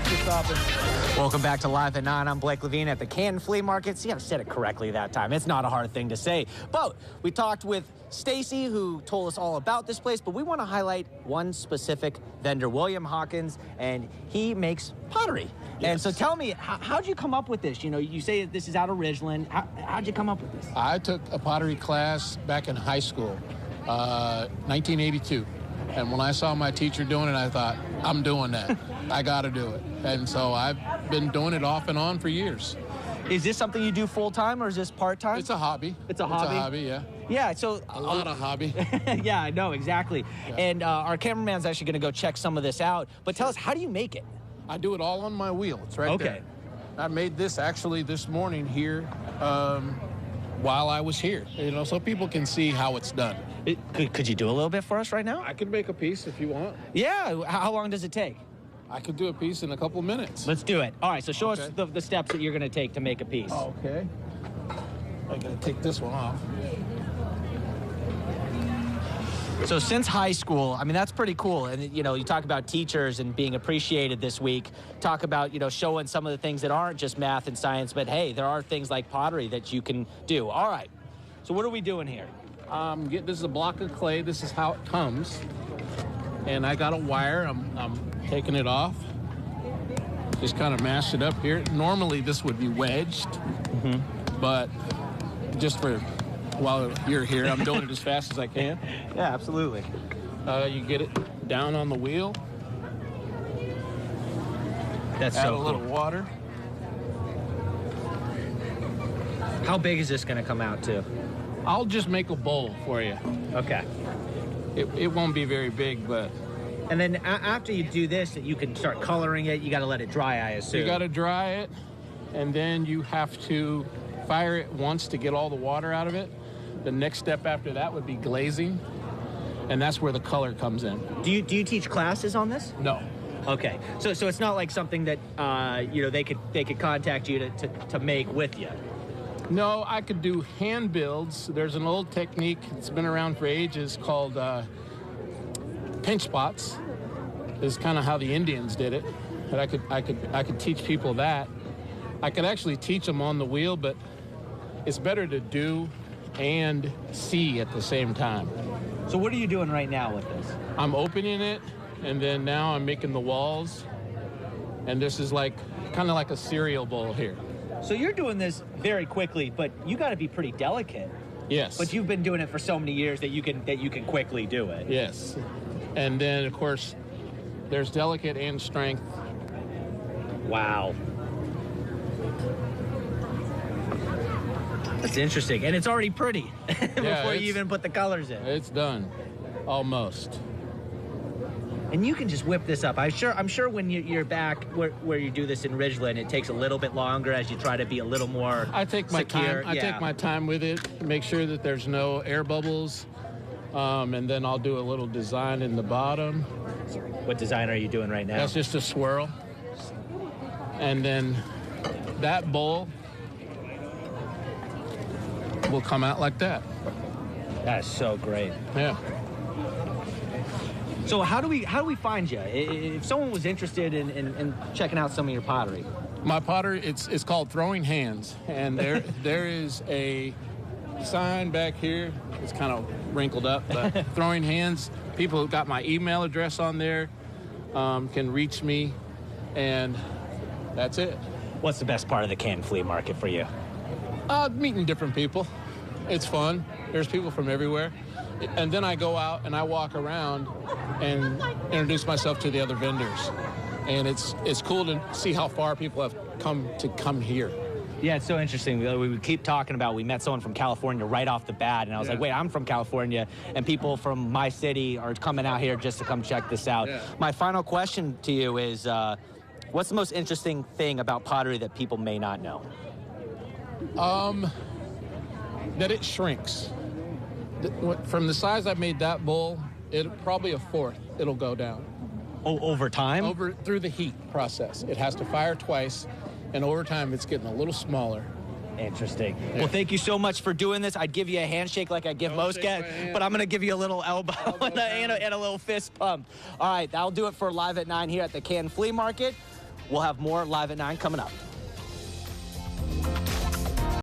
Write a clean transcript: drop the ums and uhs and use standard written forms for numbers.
Thanks for stopping. Welcome back to Live at 9. I'm Blake Levine at the Canton Flea Market. See, I said it correctly that time. It's not a hard thing to say. But we talked with Stacy, who told us all about this place, but we want to highlight one specific vendor, William Hawkins, and he makes pottery. Yes. And so tell me, how'd you come up with this? You know, you say this is out of Ridgeland. How'd you come up with this? I took a pottery class back in high school, 1982. And when I saw my teacher doing it, I thought, I'm doing that. I got to do it. And so I've been doing it off and on for years. Is this something you do full-time or is this part-time? It's a hobby. It's a hobby? It's a hobby, yeah. Yeah, so... A lot of hobby. Yeah, I know, exactly. Yeah. And our cameraman's actually going to go check some of this out. But tell us, how do you make it? I do it all on my wheel. It's right there. Okay. I made this actually this morning here while I was here, you know, so people can see how it's done. Could you do a little bit for us right now? I could make a piece if you want. Yeah, how long does it take? I could do a piece in a couple minutes. Let's do it. All right, so show us the steps that you're going to take to make a piece. Okay. I got to take this one off. So since high school, I mean, that's pretty cool. And, you know, you talk about teachers and being appreciated this week. Talk about, you know, showing some of the things that aren't just math and science, but, hey, there are things like pottery that you can do. All right. So what are we doing here? This is a block of clay. This is how it comes. And I got a wire. I'm taking it off. Just kind of mash it up here. Normally, this would be wedged. But just for... while you're here, I'm doing it as fast as I can. Yeah, absolutely. You get it down on the wheel. That's Add so a cool. little water. How big is this going to come out to? I'll just make a bowl for you. Okay. It won't be very big, but... And then after you do this, you can start coloring it. You got to let it dry, I assume. You got to dry it, and then you have to fire it once to get all the water out of it. The next step after that would be glazing, and that's where the color comes in. Do you teach classes on this? No. Okay, so it's not like something that you know, they could contact you to make with you. No, I could do hand builds. There's an old technique that's been around for ages called pinch pots. This is kind of how the Indians did it. And I could teach people that. I could actually teach them on the wheel, but it's better to do and see at the same time. So what are you doing right now with this? I'm opening it, and then now I'm making the walls, and this is like kind of like a cereal bowl here. So you're doing this very quickly, but you got to be pretty delicate. Yes. But you've been doing it for so many years that you can quickly do it. Yes. And then of course there's delicate and strength. Wow. That's interesting, and it's already pretty before you even put the colors in. It's done, almost. And you can just whip this up. I'm sure when you're back where you do this in Ridgeland, it takes a little bit longer as you try to be a little more I take my secure. time. I take my time with it, make sure that there's no air bubbles, and then I'll do a little design in the bottom. What design are you doing right now? That's just a swirl, and then that bowl will come out like that. That's so great. Yeah. So how do we find you? If someone was interested in checking out some of your pottery. My pottery, it's called Throwing Hands, and there is a sign back here. It's kind of wrinkled up, but Throwing Hands. People who got my email address on there can reach me, and that's it. What's the best part of the Canton Flea Market for you? Meeting different people. It's fun. There's people from everywhere. And then I go out and I walk around and introduce myself to the other vendors. And it's cool to see how far people have come here. Yeah, it's so interesting. We keep talking about, we met someone from California right off the bat, and I was like, wait, I'm from California, and people from my city are coming out here just to come check this out. Yeah. My final question to you is, what's the most interesting thing about pottery that people may not know? That it shrinks. From the size I made that bowl, probably a fourth, it'll go down. Oh, over time? Through the heat process. It has to fire twice, and over time it's getting a little smaller. Interesting. Yeah. Well, thank you so much for doing this. I'd give you a handshake like I give most guys, but I'm going to give you a little elbow and a little fist pump. All right, that'll do it for Live at 9 here at the Canton Flea Market. We'll have more Live at 9 coming up.